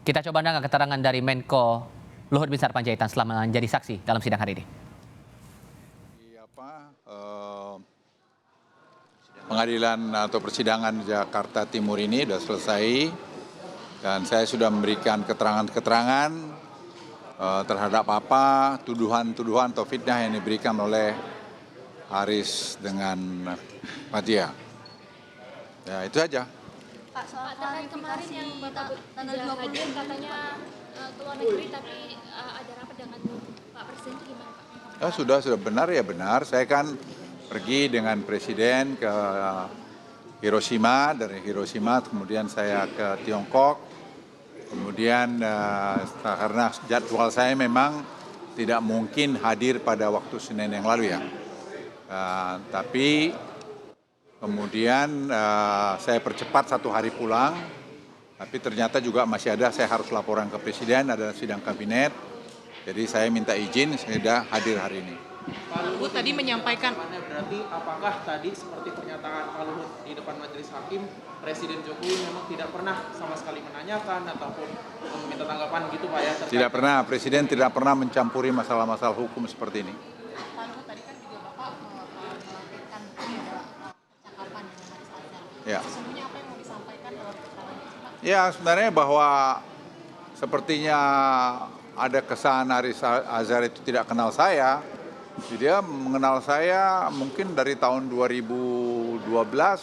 Kita coba dengar keterangan dari Menko Luhut Binsar Panjaitan selama menjadi saksi dalam sidang hari ini. Pengadilan atau persidangan Jakarta Timur ini sudah selesai dan saya sudah memberikan keterangan-keterangan terhadap apa tuduhan-tuduhan atau fitnah yang diberikan oleh Haris dengan Fathia. Ya itu aja. Pak, soal terkait kemarin yang Bapak tidak hadir katanya keluar negeri tapi ada rapat dengan Pak Presiden itu gimana Pak? Sudah benar ya benar. Saya kan pergi dengan Presiden ke Hiroshima, dari Hiroshima kemudian saya ke Tiongkok. Kemudian karena jadwal saya memang tidak mungkin hadir pada waktu Senin yang lalu ya. Tapi kemudian saya percepat 1 hari pulang, tapi ternyata juga masih ada saya harus laporan ke Presiden, ada sidang kabinet. Jadi saya minta izin, saya sudah hadir hari ini. Pak Luhut tadi menyampaikan, berarti apakah tadi seperti pernyataan Pak Luhut di depan majelis hakim, Presiden Jokowi memang tidak pernah sama sekali menanyakan ataupun meminta tanggapan gitu Pak ya? Tidak pernah, Presiden tidak pernah mencampuri masalah-masalah hukum seperti ini. Pak Luhut tadi kan juga Bapak melakukan percakapan dengan Haris Azhar. Ya. Sesungguhnya apa yang mau disampaikan dalam keterangan itu Pak? Ya sebenarnya bahwa sepertinya ada kesan Haris Azhar itu tidak kenal saya. Dia mengenal saya mungkin dari tahun 2012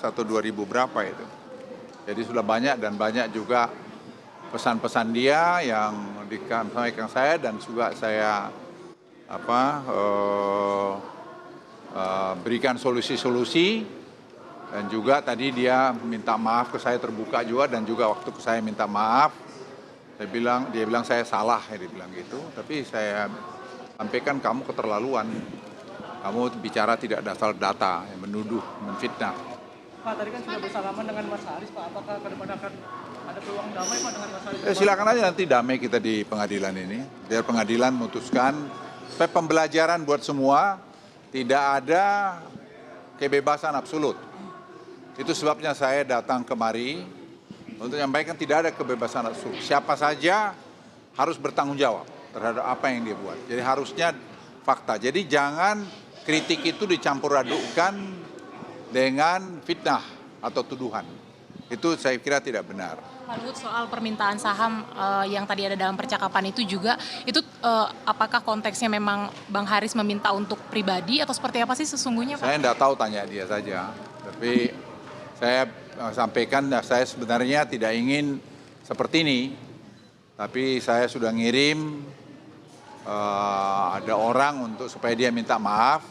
atau 2000 berapa itu. Jadi sudah banyak dan banyak juga pesan-pesan dia yang disampaikan saya dan juga saya berikan solusi-solusi. Dan juga tadi dia minta maaf ke saya terbuka juga dan juga waktu saya minta maaf. Dia bilang saya salah, dia bilang gitu. Tapi saya sampaikan kamu keterlaluan. Kamu bicara tidak dasar data, yang menuduh, menfitnah. Pak, tadi kan sudah bersalaman dengan Mas Haris, Pak. Apakah ke depan akan ada peluang damai Pak dengan Mas Haris? Silakan aja nanti damai kita di pengadilan ini. Biar pengadilan memutuskan supaya pembelajaran buat semua, tidak ada kebebasan absolut. Itu sebabnya saya datang kemari untuk menyampaikan tidak ada kebebasan absolut. Siapa saja harus bertanggung jawab terhadap apa yang dia buat. Jadi harusnya fakta. Jadi jangan kritik itu dicampur adukkan dengan fitnah atau tuduhan. Itu saya kira tidak benar. Pak Luhut, soal permintaan saham yang tadi ada dalam percakapan itu juga, itu apakah konteksnya memang Bang Haris meminta untuk pribadi atau seperti apa sih sesungguhnya Pak? Saya tidak tahu, tanya dia saja. Tapi saya sampaikan saya sebenarnya tidak ingin seperti ini. Tapi saya sudah ngirim ada orang untuk supaya dia minta maaf.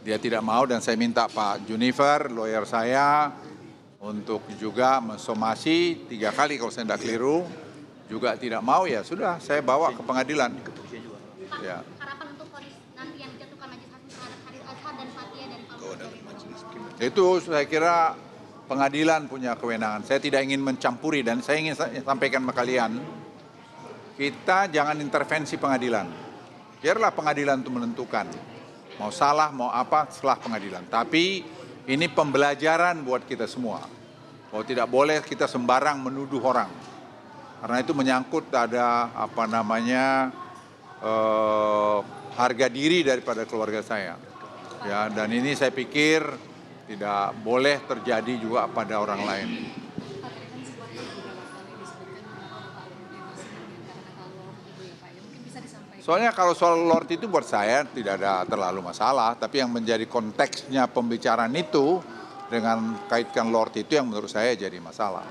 Dia tidak mau dan saya minta Pak Junifer, lawyer saya, untuk juga mensomasi 3 kali kalau saya tidak keliru. Juga tidak mau, ya sudah saya bawa ke pengadilan. Pak, Ya. harapan untuk vonis nanti yang dijatuhkan majelis hakim terhadap Haris Azhar dan Fathia dan Pak Luhut. Itu saya kira pengadilan punya kewenangan. Saya tidak ingin mencampuri dan saya ingin sampaikan ke kalian, kita jangan intervensi pengadilan. Biarlah pengadilan itu menentukan. Mau salah, mau apa, setelah pengadilan. Tapi ini pembelajaran buat kita semua. Bahwa tidak boleh kita sembarang menuduh orang. Karena itu menyangkut ada harga diri daripada keluarga saya. Ya, dan ini saya pikir tidak boleh terjadi juga pada orang lain. Soalnya kalau soal Lord itu buat saya tidak ada terlalu masalah, tapi yang menjadi konteksnya pembicaraan itu dengan kaitkan Lord itu yang menurut saya jadi masalah.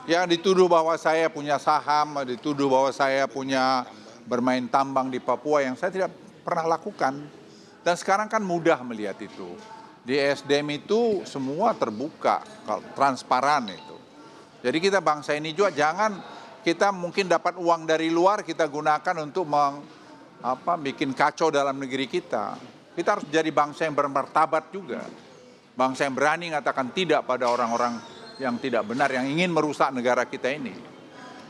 Ya dituduh bahwa saya punya saham, dituduh bahwa saya punya bermain tambang di Papua yang saya tidak pernah lakukan. Dan sekarang kan mudah melihat itu. Di SDM itu semua terbuka, transparan itu. Jadi kita bangsa ini juga jangan kita mungkin dapat uang dari luar kita gunakan untuk bikin kacau dalam negeri kita. Kita harus jadi bangsa yang bermartabat juga. Bangsa yang berani mengatakan tidak pada orang-orang yang tidak benar, yang ingin merusak negara kita ini.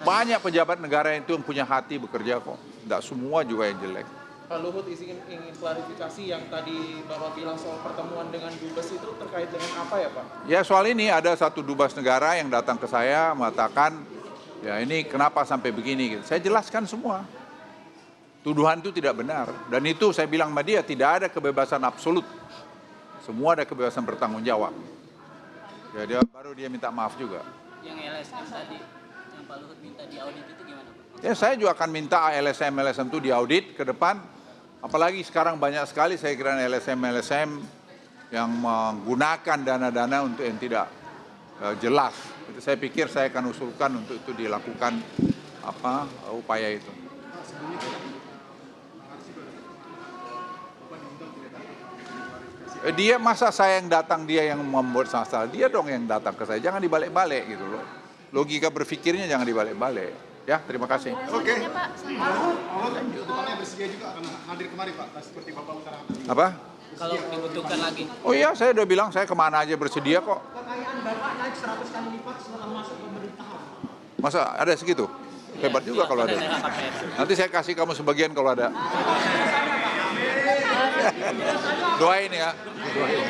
Banyak pejabat negara itu yang punya hati bekerja kok. Tidak semua juga yang jelek. Pak Luhut ingin klarifikasi yang tadi Bapak bilang soal pertemuan dengan Dubes itu terkait dengan apa ya Pak? Ya soal ini ada satu dubes negara yang datang ke saya mengatakan Ya ini kenapa sampai begini? Gitu. Saya jelaskan semua. Tuduhan itu tidak benar. Dan itu saya bilang sama dia, tidak ada kebebasan absolut. Semua ada kebebasan bertanggung jawab. Ya baru dia minta maaf juga. Yang LSM tadi, yang Pak Luhut minta diaudit itu gimana Pak? Ya saya juga akan minta LSM itu diaudit ke depan. Apalagi sekarang banyak sekali saya kira LSM yang menggunakan dana-dana untuk yang tidak jelas. Itu saya pikir saya akan usulkan untuk itu dilakukan upaya itu. Dia masa saya yang datang, dia yang membuat masalah, dia dong yang datang ke saya, jangan dibalik-balik gitu loh. Logika berpikirnya jangan dibalik-balik. Ya, terima kasih. Oke. Pak, Depannya bersedia juga akan hadir kemari Pak, seperti Bapak utarakan tadi. Apa? Kalau dibutuhkan lagi. Oh iya, saya udah bilang saya kemana aja bersedia kok. Kekayaan Bapak naik 100 kali lipat setelah masuk pemerintahan. Masa ada segitu? Hebat juga kalau ada. Nanti saya kasih kamu sebagian kalau ada. Doain ya. Doain.